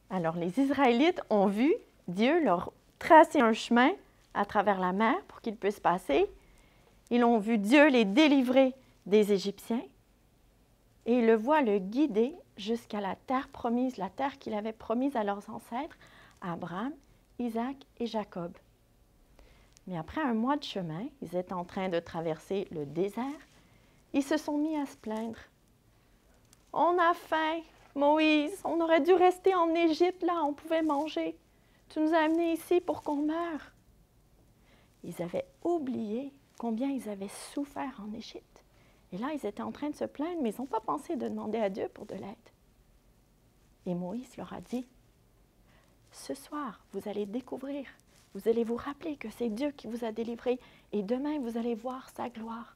Alors, les Israélites ont vu Dieu leur tracer un chemin à travers la mer pour qu'ils puissent passer. Ils ont vu Dieu les délivrer des Égyptiens et ils le voient le guider jusqu'à la terre promise, la terre qu'il avait promise à leurs ancêtres, Abraham, Isaac et Jacob. Mais après un mois de chemin, ils étaient en train de traverser le désert. Ils se sont mis à se plaindre. « On a faim, Moïse, on aurait dû rester en Égypte, là, on pouvait manger. Tu nous as amenés ici pour qu'on meure. » Ils avaient oublié combien ils avaient souffert en Égypte. Et là, ils étaient en train de se plaindre, mais ils n'ont pas pensé de demander à Dieu pour de l'aide. Et Moïse leur a dit, « Ce soir, vous allez découvrir, vous allez vous rappeler que c'est Dieu qui vous a délivré et demain, vous allez voir sa gloire.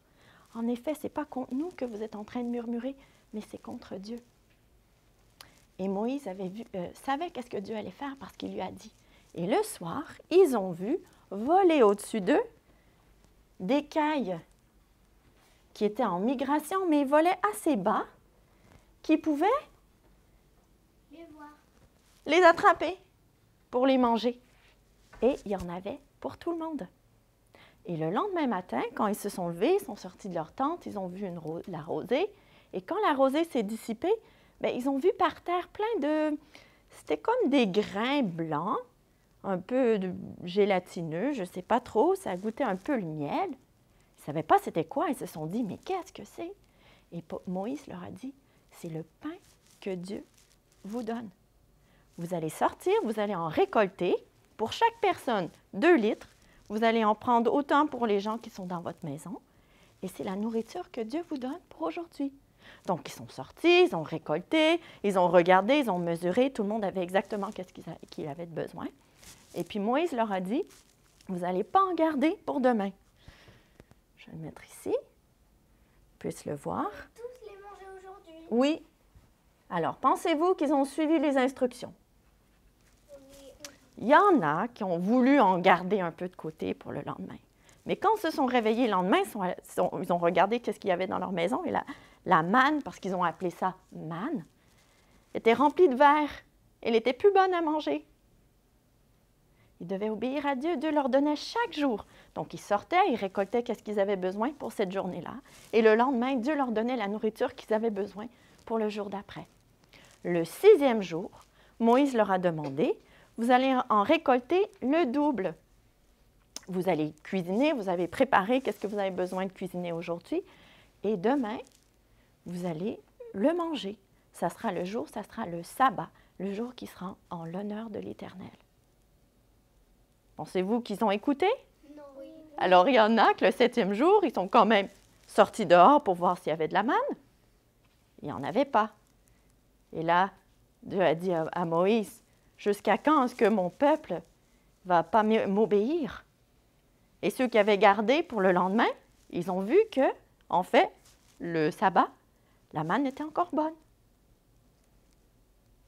En effet, ce n'est pas contre nous que vous êtes en train de murmurer, mais c'est contre Dieu. » Et Moïse savait qu'est-ce que Dieu allait faire parce qu'il lui a dit. Et le soir, ils ont vu voler au-dessus d'eux des cailles qui étaient en migration, mais ils volaient assez bas, qui pouvaient les attraper pour les manger. Et il y en avait pour tout le monde. Et le lendemain matin, quand ils se sont levés, ils sont sortis de leur tente, ils ont vu la rosée. Et quand la rosée s'est dissipée, bien, ils ont vu par terre plein de... C'était comme des grains blancs, un peu gélatineux, je ne sais pas trop, ça goûtait un peu le miel. Ils ne savaient pas c'était quoi, ils se sont dit, mais qu'est-ce que c'est? Et Moïse leur a dit, c'est le pain que Dieu vous donne. Vous allez sortir, vous allez en récolter, pour chaque personne 2 litres, vous allez en prendre autant pour les gens qui sont dans votre maison, et c'est la nourriture que Dieu vous donne pour aujourd'hui. Donc, ils sont sortis, ils ont récolté, ils ont regardé, ils ont mesuré, tout le monde avait exactement ce qu'il avait de besoin. Et puis Moïse leur a dit, vous n'allez pas en garder pour demain. Je vais le mettre ici, on puisse le voir. Tous les manger aujourd'hui? Oui. Alors, pensez-vous qu'ils ont suivi les instructions? Oui. Il y en a qui ont voulu en garder un peu de côté pour le lendemain. Mais quand ils se sont réveillés le lendemain, ils ont regardé ce qu'il y avait dans leur maison et la manne, parce qu'ils ont appelé ça manne, était remplie de vers. Elle n'était plus bonne à manger. Ils devaient obéir à Dieu. Dieu leur donnait chaque jour. Donc, ils sortaient, ils récoltaient ce qu'ils avaient besoin pour cette journée-là. Et le lendemain, Dieu leur donnait la nourriture qu'ils avaient besoin pour le jour d'après. Le 6e jour, Moïse leur a demandé, vous allez en récolter le double. Vous allez cuisiner, vous avez préparé qu'est-ce que vous avez besoin de cuisiner aujourd'hui. Et demain, vous allez le manger. Ça sera le jour, ça sera le sabbat, le jour qui sera en l'honneur de l'Éternel. Pensez-vous qu'ils ont écouté? Non, oui. Alors, il y en a que le 7e jour, ils sont quand même sortis dehors pour voir s'il y avait de la manne. Il n'y en avait pas. Et là, Dieu a dit à Moïse, « Jusqu'à quand est-ce que mon peuple ne va pas m'obéir? » Et ceux qui avaient gardé pour le lendemain, ils ont vu que, en fait, le sabbat, la manne était encore bonne.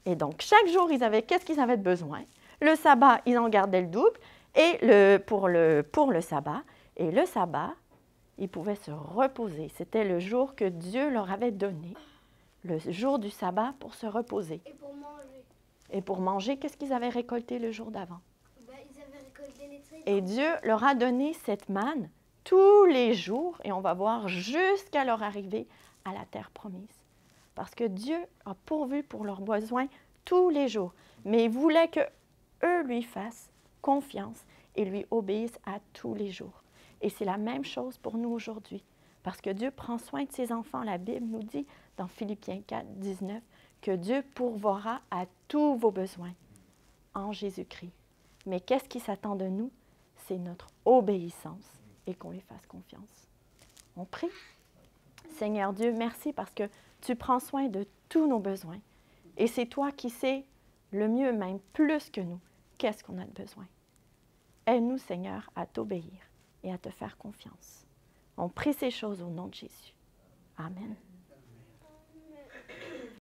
Et donc, chaque jour, ils avaient qu'est-ce qu'ils avaient besoin. Le sabbat, ils en gardaient le double et pour le sabbat. Et le sabbat, ils pouvaient se reposer. C'était le jour que Dieu leur avait donné, le jour du sabbat pour se reposer. Et pour manger? Et pour manger, qu'est-ce qu'ils avaient récolté le jour d'avant? Ils avaient récolté les tréteaux. Et Dieu leur a donné cette manne tous les jours, et on va voir jusqu'à leur arrivée à la terre promise. Parce que Dieu a pourvu pour leurs besoins tous les jours. Mais il voulait qu'eux lui fassent confiance et lui obéissent à tous les jours. Et c'est la même chose pour nous aujourd'hui. Parce que Dieu prend soin de ses enfants. La Bible nous dit dans Philippiens 4, 19 que Dieu pourvoira à tous vos besoins en Jésus-Christ. Mais qu'est-ce qui s'attend de nous? C'est notre obéissance et qu'on lui fasse confiance. On prie. Seigneur Dieu, merci parce que tu prends soin de tous nos besoins. Et c'est toi qui sais le mieux, même plus que nous, qu'est-ce qu'on a de besoin. Aide-nous, Seigneur, à t'obéir et à te faire confiance. On prie ces choses au nom de Jésus. Amen.